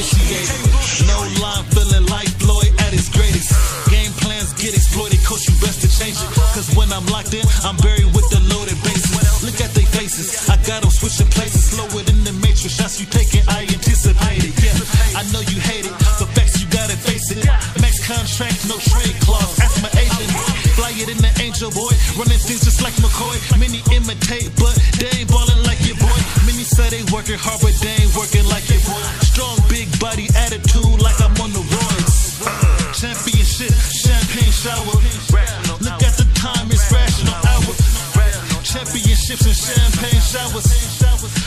initiated. No line feeling like Floyd at his greatest. Game plans get exploited, coach, you best to change it. Cause when I'm locked in, I'm buried with the loaded bases. Look at their faces, I got them switching places. Slower than the Matrix, shots you taking, I anticipated. Yeah, I know you hate it, but facts you gotta face it. Max contract, no trade clause, ask my agent. Fly it in the angel, boy, running things just like McCoy. Many imitate, but they ain't ballin' like your boy. Many say they working hard, but they ain't working like your boy. Strong, big body attitude, like I'm on the roids. Championship, champagne shower. Look at the time, it's rational hour. Championships and champagne showers.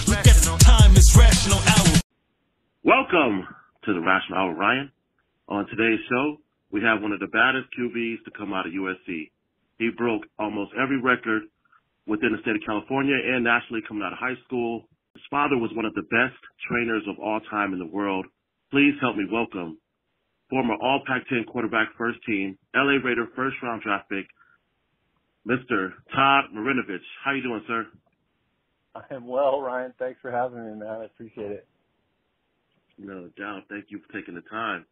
Look at the time, it's rational hour. Welcome to the Rational Hour, Ryan. On today's show, we have one of the baddest QBs to come out of USC. He broke almost every record within the state of California and nationally coming out of high school. His father was one of the best trainers of all time in the world. Please help me welcome former All Pac-10 quarterback first team, LA Raider first round draft pick, Mr. Todd Marinovich. How you doing, sir? I'm well, Ryan. Thanks for having me, man. I appreciate it. No doubt. Thank you for taking the time.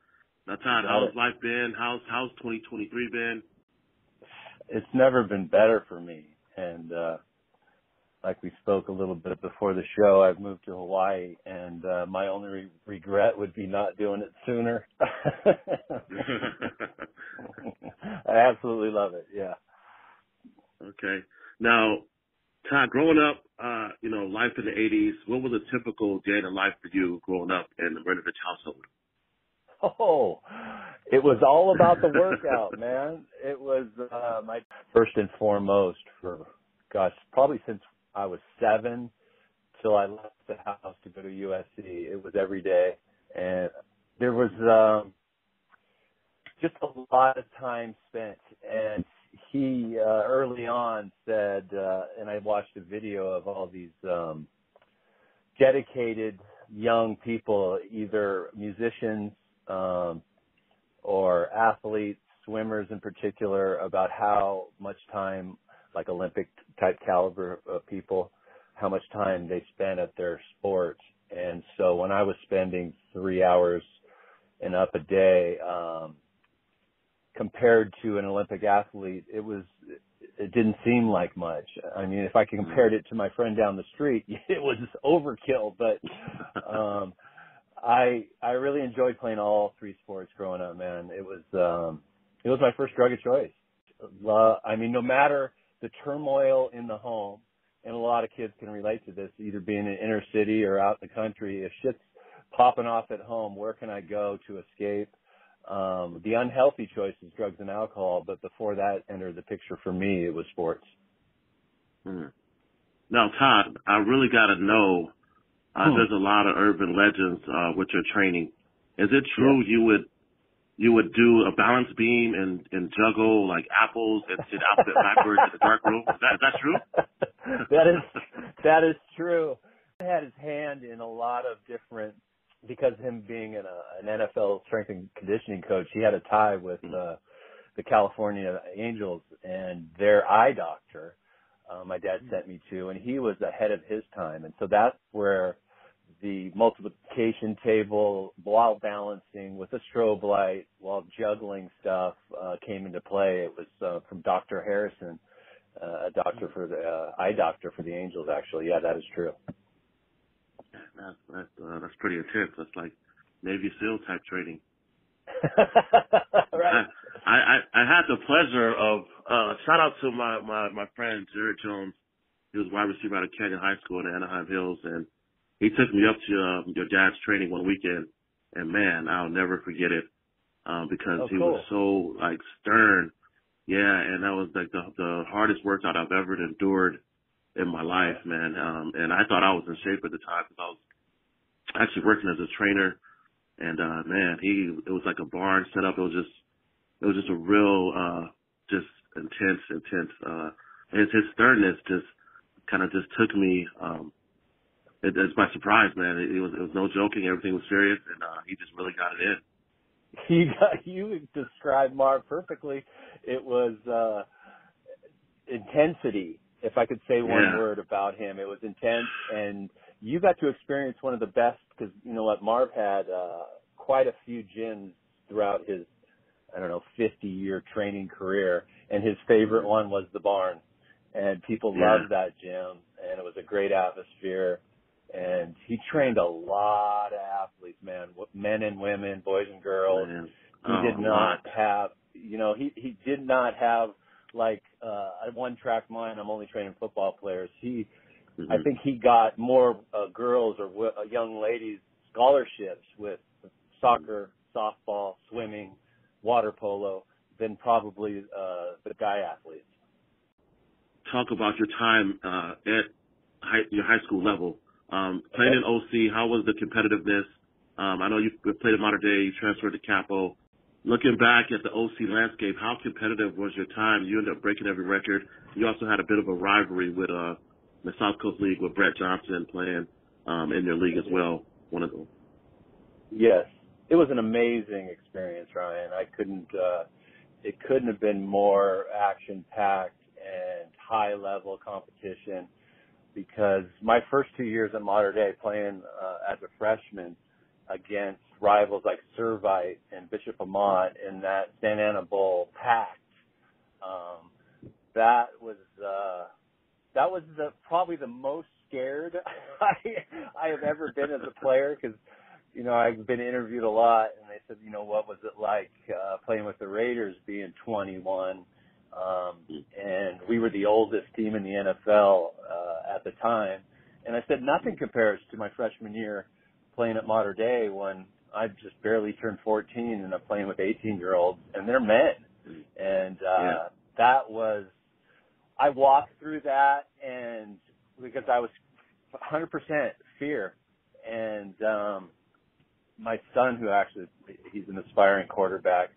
Now, Todd, how's life been? How's 2023 been? It's never been better for me. And like we spoke a little bit before the show, I've moved to Hawaii, and my only regret would be not doing it sooner. I absolutely love it, yeah. Okay. Now, Todd, growing up, life in the 80s, what was a typical day in life for you growing up in the Marinovich household? Oh, it was all about the workout, man. It was my first and foremost for, probably since I was 7 till I left the house to go to USC. It was every day. And there was just a lot of time spent. And he early on said, and I watched a video of all these dedicated young people, either musicians or athletes, swimmers in particular, about how much time, like Olympic type caliber of people, how much time they spend at their sports. And so when I was spending 3 hours and up a day, compared to an Olympic athlete, it didn't seem like much. I mean, if I compared it to my friend down the street, it was overkill. But I really enjoyed playing all three sports growing up, man. It was my first drug of choice. I mean, no matter the turmoil in the home, and a lot of kids can relate to this, either being in inner city or out in the country, if shit's popping off at home, where can I go to escape? The unhealthy choice is drugs and alcohol, but before that entered the picture for me, it was sports. Now, Todd, I really got to know, there's a lot of urban legends with your training. Is it true you would do a balance beam and juggle like apples and sit out backwards in the dark room? Is that true? That is true. He had his hand in a lot of different, because him being an NFL strength and conditioning coach, he had a tie with the California Angels and their eye doctor. My dad sent me to, and he was ahead of his time. And so that's where the multiplication table while balancing with a strobe light while juggling stuff came into play. It was from Dr. Harrison, a doctor for the eye doctor for the Angels, actually. Yeah, that is true. That's pretty intense. That's like Navy SEAL type training. Right. I had the pleasure of shout out to my friend Jared Jones. He was wide receiver out of Canyon High School in the Anaheim Hills, and he took me up to your dad's training one weekend, and man, I'll never forget it because he was so like stern. Yeah, and that was like the hardest workout I've ever endured in my life, man. And I thought I was in shape at the time because I was actually working as a trainer. And man, it was like a barn set up. It was just a real just intense. His sternness just kind of just took me it's by surprise, man. It was no joking. Everything was serious, and he just really got it in. You described Mark perfectly. It was intensity. If I could say one word about him, it was intense, and you got to experience one of the best, because you know what, Marv had quite a few gyms throughout his, 50-year training career, and his favorite one was the Barn. And people loved that gym, and it was a great atmosphere. And he trained a lot of athletes, man, men and women, boys and girls. Man. He did not have, he did not have like a one-track mind. I'm only training football players. I think he got more girls or young ladies scholarships with soccer, softball, swimming, water polo than probably the guy athletes. Talk about your time at your high school level. Playing in OC, how was the competitiveness? I know you played at Mater Dei, you transferred to Capo. Looking back at the OC landscape, how competitive was your time? You ended up breaking every record. You also had a bit of a rivalry with the South Coast League with Brett Johnson playing in your league as well. One of them. Yes, it was an amazing experience, Ryan. It couldn't have been more action-packed and high-level competition, because my first 2 years at Mater Dei playing as a freshman against rivals like Servite and Bishop Amat in that Santa Ana Bowl packed, that was probably the most scared I have ever been as a player, because I've been interviewed a lot, and they said, what was it like playing with the Raiders being 21? And we were the oldest team in the NFL at the time. And I said, nothing compares to my freshman year playing at Mater Dei when I just barely turned 14 and I'm playing with 18-year-olds, and they're men. And that was, I walked through that, and because I was 100% fear. And my son, who actually, he's an aspiring quarterback,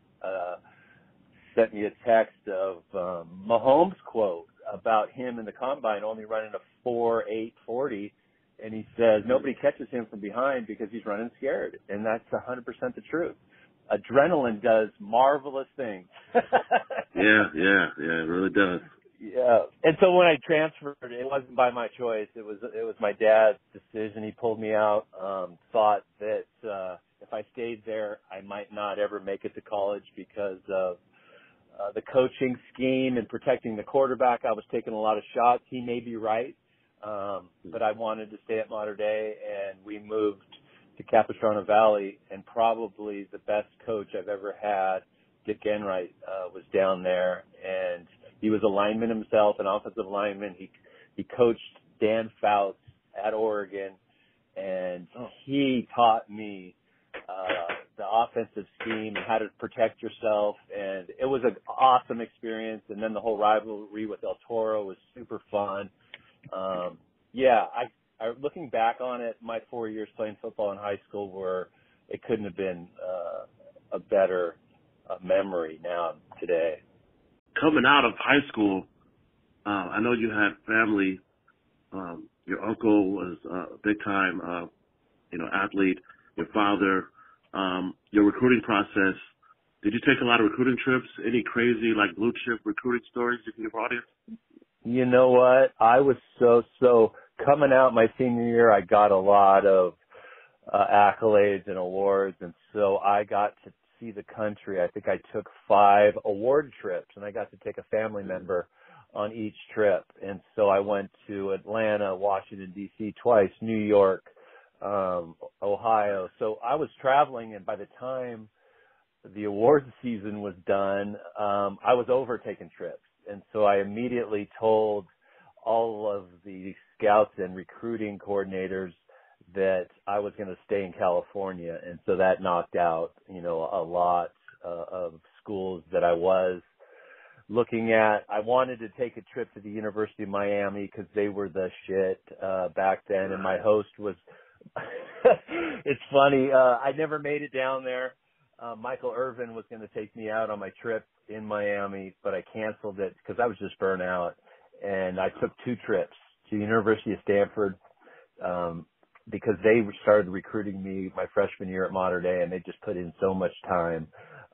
sent me a text of Mahomes' quote about him in the combine only running a 4.840, and he says nobody catches him from behind because he's running scared, and that's 100% the truth. Adrenaline does marvelous things. Yeah, it really does. Yeah, and so when I transferred, it wasn't by my choice. It was my dad's decision. He pulled me out. Thought that if I stayed there, I might not ever make it to college because of the coaching scheme and protecting the quarterback. I was taking a lot of shots. He may be right, but I wanted to stay at Mater Dei, and we moved to Capistrano Valley, and probably the best coach I've ever had, Dick Enright, was down there, and he was a lineman himself, an offensive lineman. He coached Dan Fouts at Oregon, and he taught me the offensive scheme and how to protect yourself, and it was an awesome experience. And then the whole rivalry with El Toro was super fun. I looking back on it, my 4 years playing football in high school it couldn't have been a better memory now today. Coming out of high school, I know you had family. Your uncle was a big time, athlete. Your father. Your recruiting process. Did you take a lot of recruiting trips? Any crazy blue chip recruiting stories you can give audience? You know what? I was so coming out my senior year. I got a lot of accolades and awards, and so I got to see the country. I think I took 5 award trips, and I got to take a family member on each trip. And so I went to Atlanta, Washington, D.C. twice, New York, Ohio. So I was traveling, and by the time the awards season was done, I was over taking trips. And so I immediately told all of the scouts and recruiting coordinators that I was going to stay in California. And so that knocked out, a lot of schools that I was looking at. I wanted to take a trip to the University of Miami because they were the shit back then. And my host was, it's funny, I never made it down there. Michael Irvin was going to take me out on my trip in Miami, but I canceled it because I was just burnt out. And I took 2 trips to the University of Stanford because they started recruiting me my freshman year at Mater Dei, and they just put in so much time.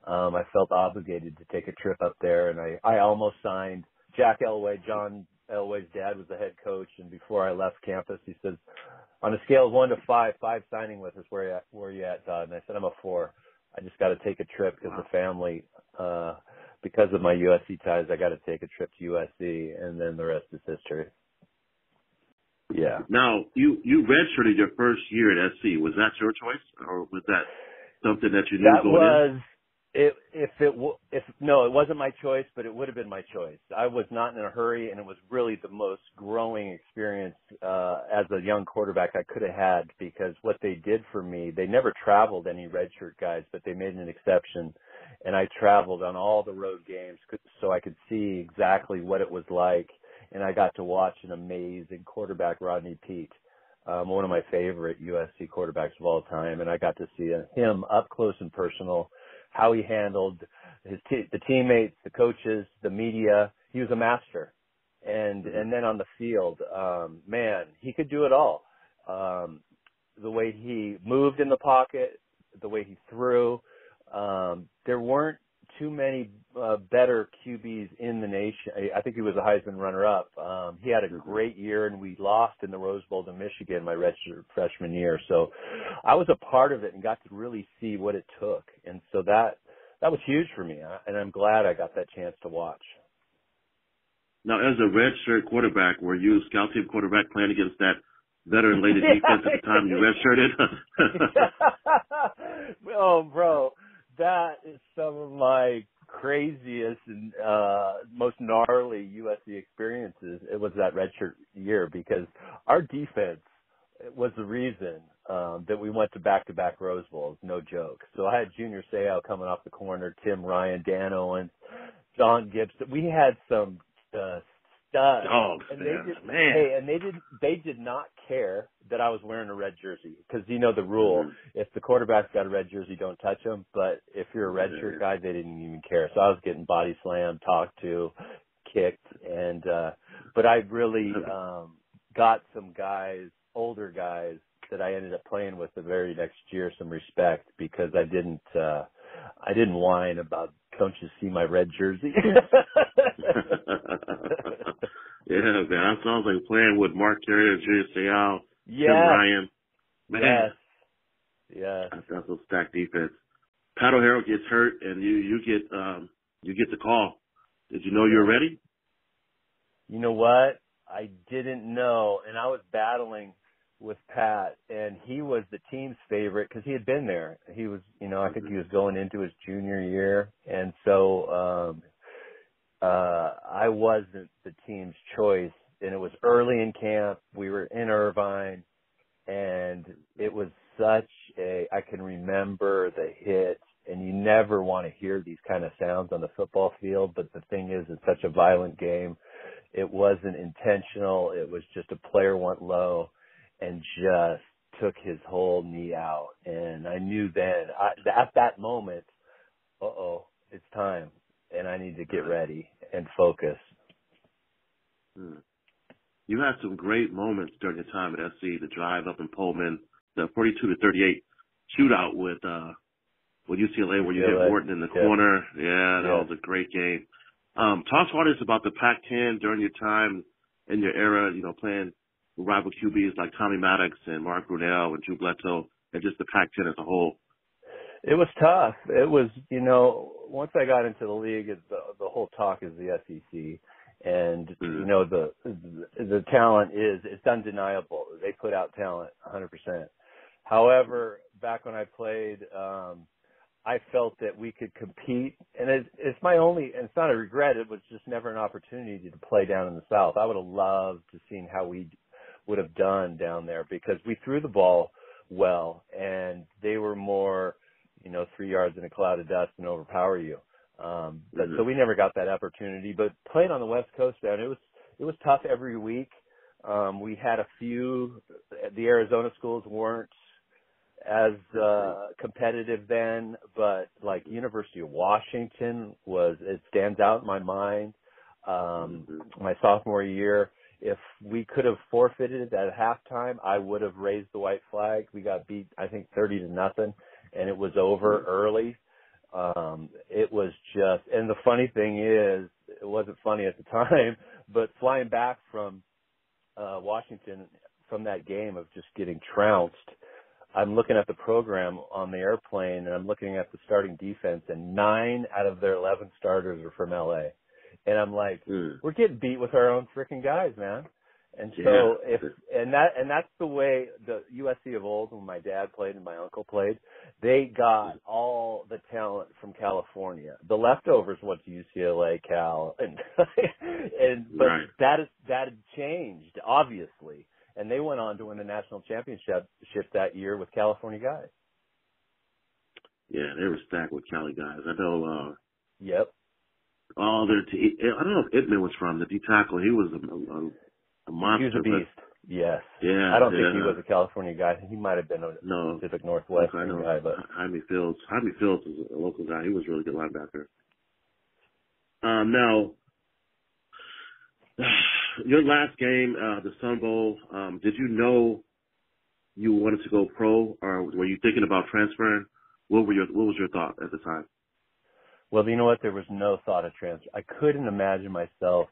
I felt obligated to take a trip up there, and I almost signed Jack Elway. John Elway's dad was the head coach, and before I left campus, he says, On a scale of 1 to 5, 5 signing with us, where you at, Todd? And I said, I'm a 4. I just got to take a trip because the family, because of my USC ties, I got to take a trip to USC, and then the rest is history. Yeah. Now, you redshirted your first year at SC. Was that your choice, or was that something that you knew going in? No, it wasn't my choice, but it would have been my choice. I was not in a hurry, and it was really the most growing experience as a young quarterback I could have had, because what they did for me, they never traveled any redshirt guys, but they made an exception, and I traveled on all the road games so I could see exactly what it was like, and I got to watch an amazing quarterback, Rodney Peete, one of my favorite USC quarterbacks of all time, and I got to see him up close and personal, how he handled the teammates, the coaches, the media. He was a master. And then on the field, man, he could do it all. The way he moved in the pocket, the way he threw, there weren't too many better QBs in the nation. I think he was a Heisman runner-up. He had a great year, and we lost in the Rose Bowl to Michigan my redshirt freshman year. So I was a part of it and got to really see what it took. And so that was huge for me, and I'm glad I got that chance to watch. Now, as a redshirt quarterback, were you a scout team quarterback playing against that veteran-laden defense at the time you redshirted? Oh, bro. That is some of my craziest and most gnarly USC experiences. It was that redshirt year, because our defense was the reason that we went to back-to-back Rose Bowls. No joke. So I had Junior Seau coming off the corner, Tim Ryan, Dan Owens, John Gibson. We had some studs. Dogs, and they did not care that I was wearing a red jersey, because you know the rule. If the quarterback's got a red jersey, don't touch him. But if you're a red shirt guy, they didn't even care. So I was getting body slammed, talked to, kicked, and but I really got some guys, older guys, that I ended up playing with the very next year, some respect, because I didn't whine about, don't you see my red jersey? Yeah, man, that sounds like playing with Mark Carrier, Junior Seau, yes. Tim Ryan. Man, yes. That's a stacked defense. Pat O'Hara gets hurt, and you get the call. Did you know you were ready? You know what? I didn't know, and I was battling with Pat, and he was the team's favorite because he had been there. He was, I think he was going into his junior year, and so I wasn't the team's choice. And it was early in camp. We were in Irvine, and it was I can remember the hit, and you never want to hear these kind of sounds on the football field, but the thing is, it's such a violent game. It wasn't intentional. It was just a player went low and just took his whole knee out. And I knew then, at that moment, it's time, and I need to get ready and focus. You had some great moments during your time at SC, the drive up in Pullman, the 42-38 shootout with UCLA where you hit Wharton in the corner. Yeah, that was a great game. Talk to us about the Pac-10 during your time in your era, playing with rival QBs like Tommy Maddox and Mark Brunell and Drew Bledsoe, and just the Pac-10 as a whole. It was tough. It was, once I got into the league, the whole talk is the SEC. And, the talent it's undeniable. They put out talent 100%. However, back when I played, I felt that we could compete, and it's not a regret. It was just never an opportunity to play down in the South. I would have loved to seen how we would have done down there, because we threw the ball well, and they were more, 3 yards in a cloud of dust and overpower you. So we never got that opportunity. But playing on the West Coast, man, it was tough every week. We had a few. The Arizona schools weren't as competitive then, but like University of Washington it stands out in my mind. My sophomore year, if we could have forfeited at halftime, I would have raised the white flag. We got beat, I think, 30-0, and it was over early. It was just, and the funny thing is, it wasn't funny at the time, but flying back from Washington from that game of just getting trounced, I'm looking at the program on the airplane, and I'm looking at the starting defense, and 9 out of their 11 starters are from LA. And I'm like, we're getting beat with our own freaking guys, man. And so that's the way the USC of old, when my dad played and my uncle played, they got all the talent from California. The leftovers went to UCLA, Cal, but that had changed, obviously. And they went on to win a national championship that year with California guys. Yeah, they were stacked with Cali guys. I know. Yep. I don't know if Itman was from the D tackle. He was a monster. He was a beast. Yes. Yeah. I don't think he was a California guy. He might have been a Pacific Northwest guy, but Jaime Fields is a local guy. He was a really good linebacker. Now, your last game, the Sun Bowl, did you know you wanted to go pro, or were you thinking about transferring? What was your thought at the time? Well, you know what? There was no thought of transfer. I couldn't imagine myself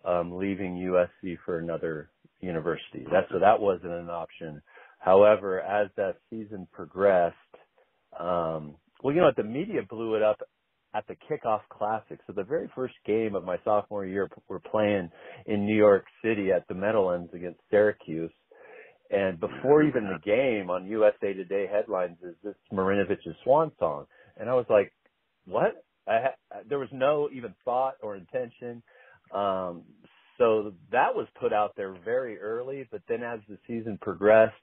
leaving USC for another university. That wasn't an option. However, as that season progressed, the media blew it up at the Kickoff Classic. So the very first game of my sophomore year, we're playing in New York City at the Meadowlands against Syracuse. And before even the game, on USA Today headlines is this Marinovich's swan song. And I was like, what? There was no even thought or intention. So that was put out there very early. But then as the season progressed,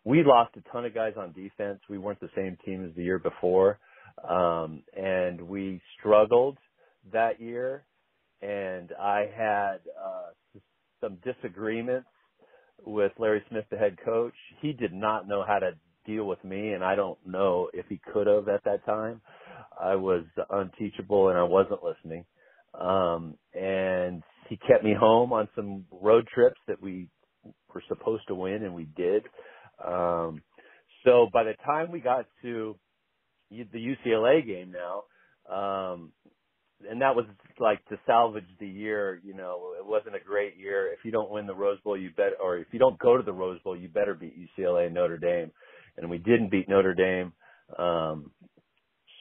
we lost a ton of guys on defense. We weren't the same team as the year before. And we struggled that year. And I had some disagreements with Larry Smith, the head coach. He did not know how to deal with me, and I don't know if he could have at that time. I was unteachable, and I wasn't listening. And he kept me home on some road trips that we were supposed to win, and we did. So by the time we got to the UCLA game now, and that was like to salvage the year. It wasn't a great year. If you don't win the Rose Bowl, or if you don't go to the Rose Bowl, you better beat UCLA and Notre Dame. And we didn't beat Notre Dame.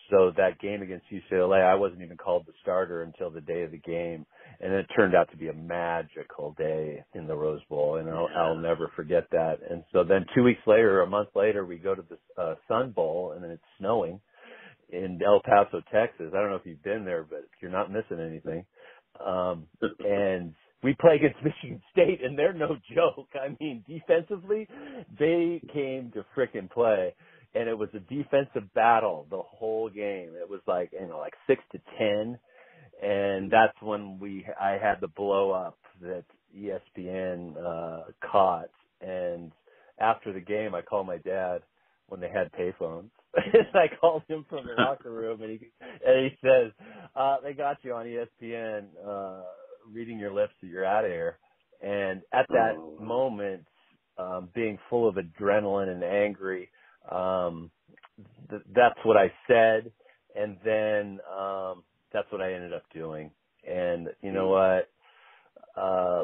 So that game against UCLA, I wasn't even called the starter until the day of the game. And it turned out to be a magical day in the Rose Bowl, and I'll never forget that. And so then 2 weeks later, a month later, we go to the Sun Bowl, and then it's snowing in El Paso, Texas. I don't know if you've been there, but you're not missing anything. And we play against Michigan State, and they're no joke. I mean, defensively, they came to frickin' play, and it was a defensive battle the whole game. It was like 6-10, and that's when I had the blow up that ESPN caught. And after the game, I called my dad when they had payphones. I called him from the locker room, and he says, they got you on ESPN reading your lips that you're out of here. And at that moment, being full of adrenaline and angry, that's what I said. And then that's what I ended up doing. And you know what?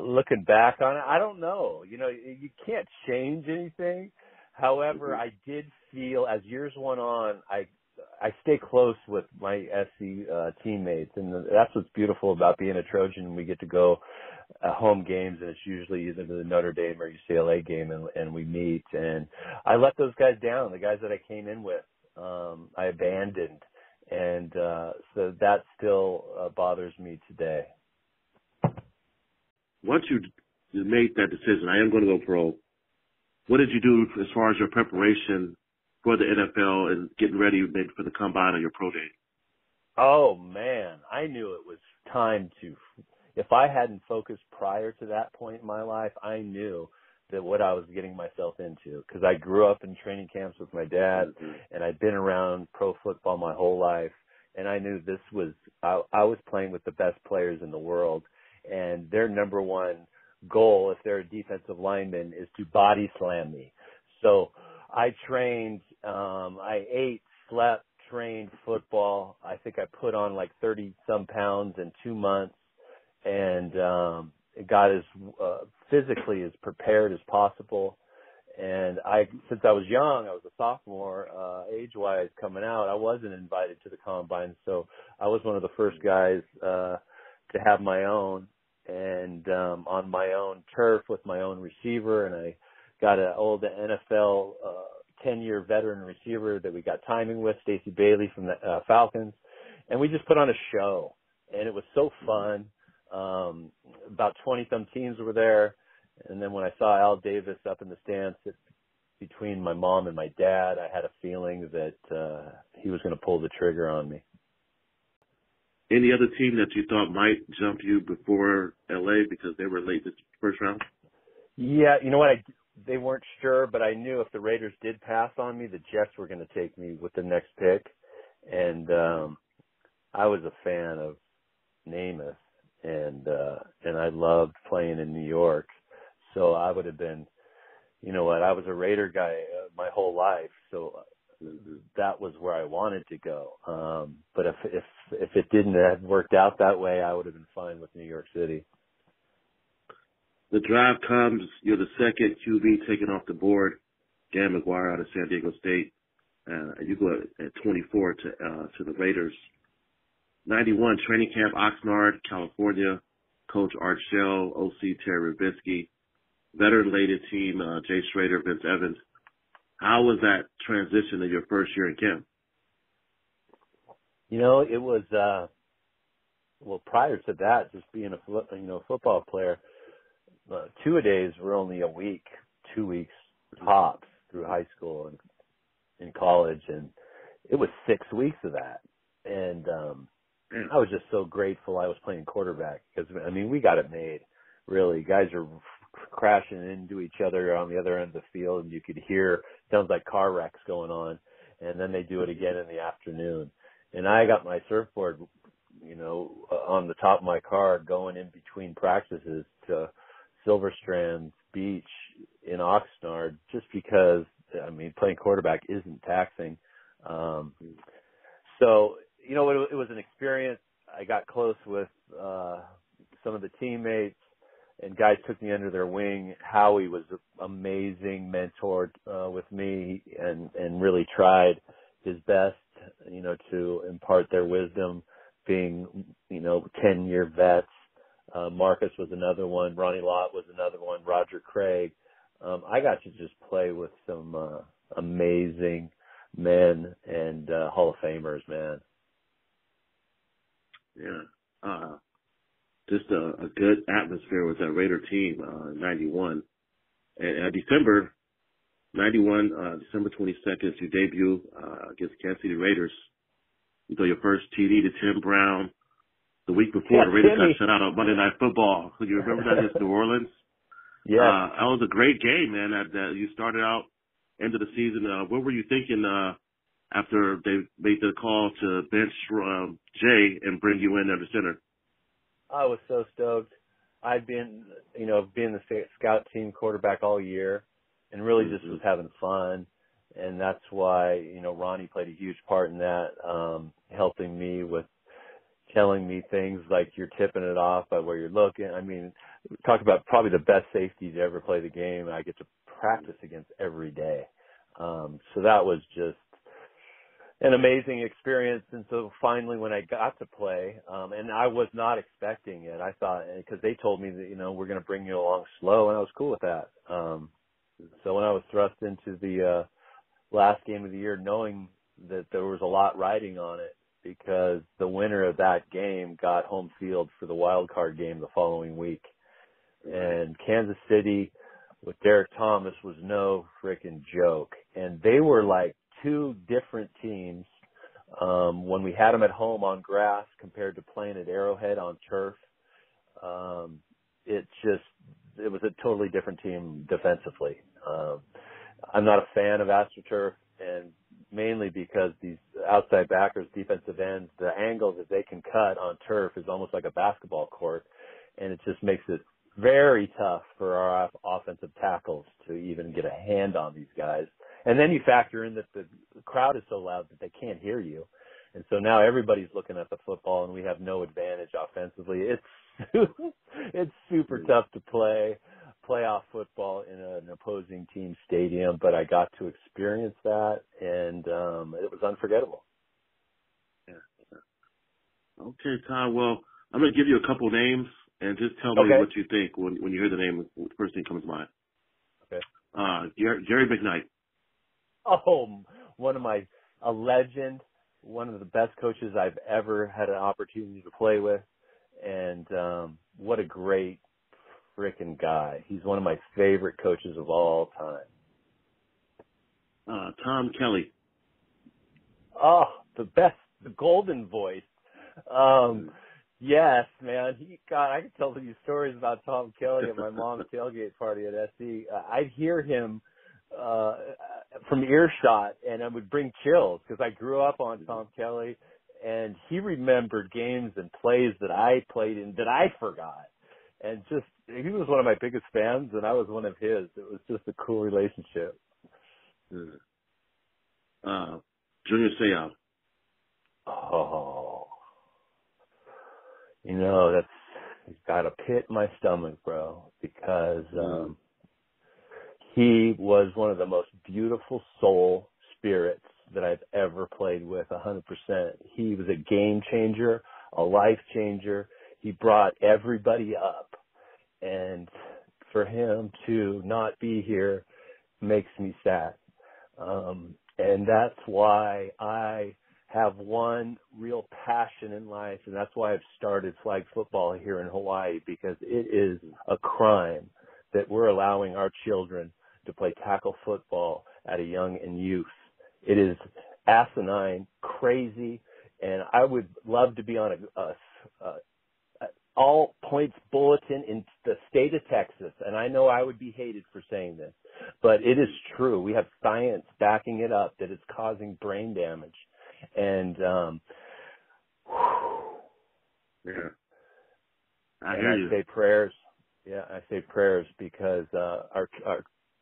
Looking back on it, I don't know. You can't change anything. However, I did feel as years went on, I stay close with my SC teammates, and that's what's beautiful about being a Trojan. We get to go home games, and it's usually either the Notre Dame or UCLA game, and we meet. And I let those guys down, the guys that I came in with, I abandoned, and so that still bothers me today. Once you made that decision, I am going to go pro. What did you do as far as your preparation for the NFL and getting ready maybe for the combine or your pro day? Oh, man, I knew it was time to – if I hadn't focused prior to that point in my life, I knew that what I was getting myself into, because I grew up in training camps with my dad, and I'd been around pro football my whole life, and I knew this was – I was playing with the best players in the world, and their number one goal, if they're a defensive lineman, is to body slam me. So I trained, I ate, slept, trained football. I think I put on like 30 some pounds in 2 months. And got as physically as prepared as possible. And since I was young, I was a sophomore, age-wise coming out, I wasn't invited to the combine. So I was one of the first guys to have my own, and on my own turf with my own receiver. And I got an old NFL 10-year veteran receiver that we got timing with, Stacey Bailey from the Falcons. And we just put on a show, and it was so fun. About 20-some teams were there. And then when I saw Al Davis up in the stands between my mom and my dad, I had a feeling that he was going to pull the trigger on me. Any other team that you thought might jump you before LA because they were late this first round? Yeah, you know what? They weren't sure, but I knew if the Raiders did pass on me, the Jets were going to take me with the next pick. And I was a fan of Namath, and I loved playing in New York. So I would have been, you know what, I was a Raider guy my whole life, so that was where I wanted to go. But if it didn't have worked out that way, I would have been fine with New York City. The draft comes, you're the second QB taken off the board, Dan McGuire out of San Diego State. You go at 24 to the Raiders. 91, training camp, Oxnard, California. Coach Art Shell, OC Terry Rubisky. Veteran-laden team, Jay Schrader, Vince Evans. How was that transition in your first year in camp? You know, it was, well, prior to that, just being a football player, two-a-days were only a week, 2 weeks tops through high school and in college, and it was 6 weeks of that. And I was just so grateful I was playing quarterback because, I mean, we got it made, really. Guys are crashing into each other on the other end of the field, and you could hear, sounds like car wrecks going on, and then they do it again in the afternoon. And I got my surfboard, you know, on the top of my car going in between practices to Silver Strand Beach in Oxnard just because, I mean, playing quarterback isn't taxing. So, you know, it was an experience. I got close with some of the teammates, and guys took me under their wing. Howie was an amazing mentor with me and really tried his best, you know, to impart their wisdom, being, you know, 10-year vets. Marcus was another one. Ronnie Lott was another one. Roger Craig. I got to just play with some amazing men and Hall of Famers, man. Yeah. Just a good atmosphere with that Raider team, 91. And December 91, December 22nd, you debut against Kansas City Raiders. You throw your first TD to Tim Brown. The week before, the Raiders got shut out on Monday Night Football. You remember that against New Orleans? Yeah. That was a great game, man. That you started out end of the season. What were you thinking after they made the call to bench Jay and bring you in under center? I was so stoked. I'd been, you know, being the scout team quarterback all year and really just was having fun. And that's why, you know, Ronnie played a huge part in that, helping me with telling me things like you're tipping it off by where you're looking. I mean, talk about probably the best safety to ever play the game. I get to practice against every day. So that was just an amazing experience. And so finally when I got to play, and I was not expecting it, I thought, because they told me that, you know, we're going to bring you along slow, and I was cool with that. So when I was thrust into the last game of the year, knowing that there was a lot riding on it, because the winner of that game got home field for the wild card game the following week. And Kansas City with Derek Thomas was no freaking joke. And they were like two different teams when we had them at home on grass compared to playing at Arrowhead on turf. It was a totally different team defensively. I'm not a fan of AstroTurf, and mainly because these outside backers, defensive ends, the angle that they can cut on turf is almost like a basketball court, and it just makes it very tough for our offensive tackles to even get a hand on these guys. And then you factor in that the crowd is so loud that they can't hear you. And so now everybody's looking at the football, and we have no advantage offensively. It's it's super tough to play playoff football in an opposing team stadium, but I got to experience that, and it was unforgettable. Yeah. Okay, Todd. Well, I'm going to give you a couple names, and just tell me what you think when you hear the name. The first thing comes to mind. Okay. Jerry McKnight. Oh, a legend, one of the best coaches I've ever had an opportunity to play with, and what a great freaking guy. He's one of my favorite coaches of all time. Tom Kelly. Oh, the best, the golden voice. Yes, man. I could tell you stories about Tom Kelly at my mom's tailgate party at SC. I'd hear him from earshot, and I would bring chills because I grew up on Tom Kelly, and he remembered games and plays that I played in that I forgot. And he was one of my biggest fans, and I was one of his. It was just a cool relationship. Junior Seau. Oh, he's got a pit in my stomach, bro, because he was one of the most beautiful soul spirits that I've ever played with, 100%. He was a game changer, a life changer. He brought everybody up, and for him to not be here makes me sad. And that's why I have one real passion in life, and that's why I've started flag football here in Hawaii, because it is a crime that we're allowing our children to play tackle football at a young and youth. It is asinine, crazy, and I would love to be on a all points bulletin in the state of Texas, and I know I would be hated for saying this, but it is true. We have science backing it up that it's causing brain damage. And I say prayers. Yeah, I say prayers because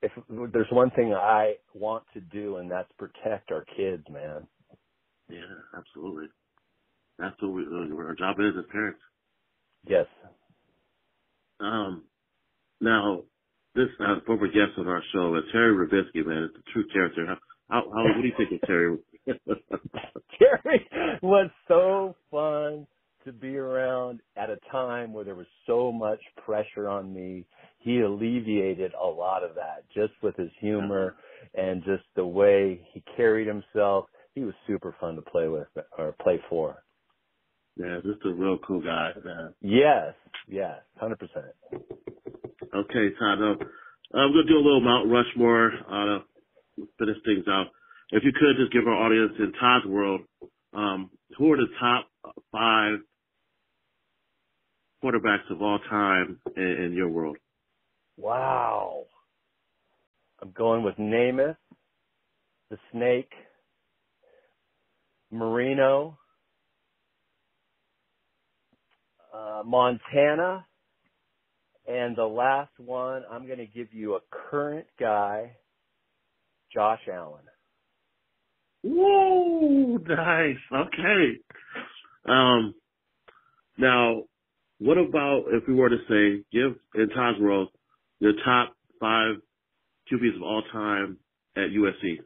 if there's one thing I want to do, and that's protect our kids, man. Yeah, absolutely. That's what our job is as parents. Yes. Now, this former guest on our show, Terry Rubisky, man, is a true character. What do you think of Terry? Terry was so fun to be around at a time where there was so much pressure on me. He alleviated a lot of that just with his humor and just the way he carried himself. He was super fun to play with or play for. Yeah, just a real cool guy, man. Yes, 100%. Okay, Todd. I'm going to do a little Mount Rushmore to finish things out. If you could just give our audience in Todd's world, who are the top 5 quarterbacks of all time in your world? Wow. I'm going with Namath, the Snake, Marino, Montana, and the last one, I'm going to give you a current guy, Josh Allen. Whoa, nice. Okay. Now, what about if we were to say, give in Todd's world your top 5 QBs of all time at USC?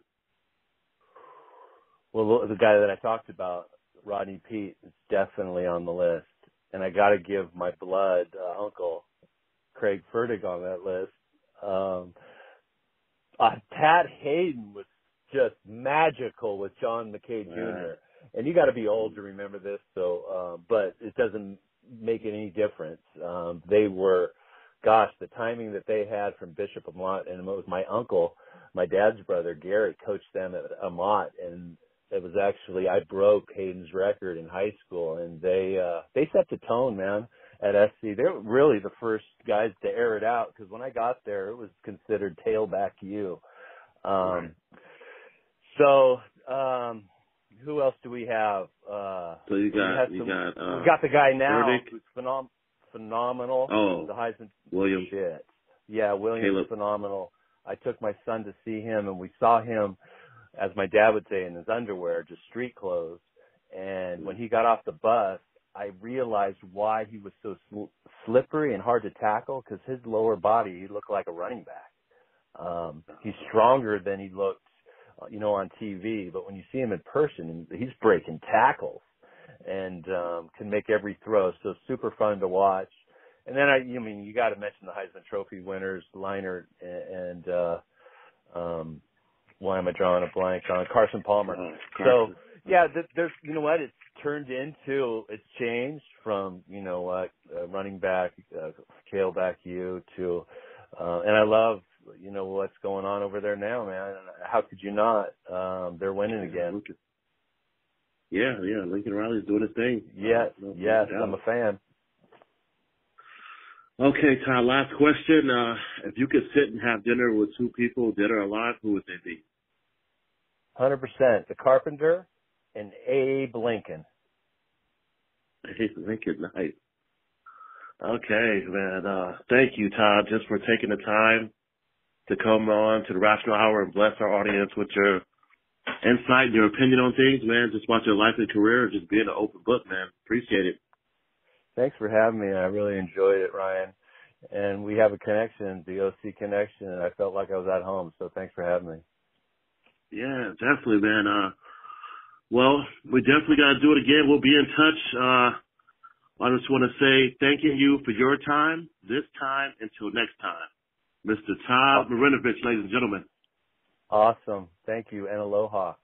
Well, the guy that I talked about, Rodney Peete, is definitely on the list. And I got to give my blood uncle, Craig Fertig, on that list. Pat Hayden was just magical with John McKay Jr. And you got to be old to remember this, so but it doesn't make any difference. They were, the timing that they had from Bishop Amat, and it was my uncle, my dad's brother Gary, coached them at Amat, and it was actually, I broke Hayden's record in high school, and they set the tone, man, at SC. They were really the first guys to air it out, because when I got there, it was considered tailback U. So, who else do we have? So we got the guy now who's phenomenal. Oh, the Heisman. William. Shit. Yeah, William's phenomenal. I took my son to see him, and we saw him, as my dad would say, in his underwear, just street clothes. And when he got off the bus, I realized why he was so slippery and hard to tackle, because his lower body, he looked like a running back. He's stronger than he looked, on TV, but when you see him in person, he's breaking tackles and can make every throw. So super fun to watch. And then you got to mention the Heisman Trophy winners, Leinart and why am I drawing a blank on Carson Palmer? So yeah, there's it's changed from running back, tailback you to, and I love what's going on over there now, man. How could you not? They're winning again. Yeah, Lincoln Riley's doing his thing. Yes, I'm a fan. Okay, Todd, last question. If you could sit and have dinner with two people, dead or alive, who would they be? 100%. The Carpenter and Abe Lincoln. Abe Lincoln, nice. Okay, man. Thank you, Todd, just for taking the time to come on to the Rational Hour and bless our audience with your insight and your opinion on things, man. Just about your life and career, just being an open book, man. Appreciate it. Thanks for having me. I really enjoyed it, Ryan. And we have a connection, the OC connection, and I felt like I was at home. So thanks for having me. Yeah, definitely, man. Well, we definitely got to do it again. We'll be in touch. I just want to say thanking you for your time, this time, until next time. Mr. Todd Marinovich, ladies and gentlemen. Awesome. Thank you, and aloha.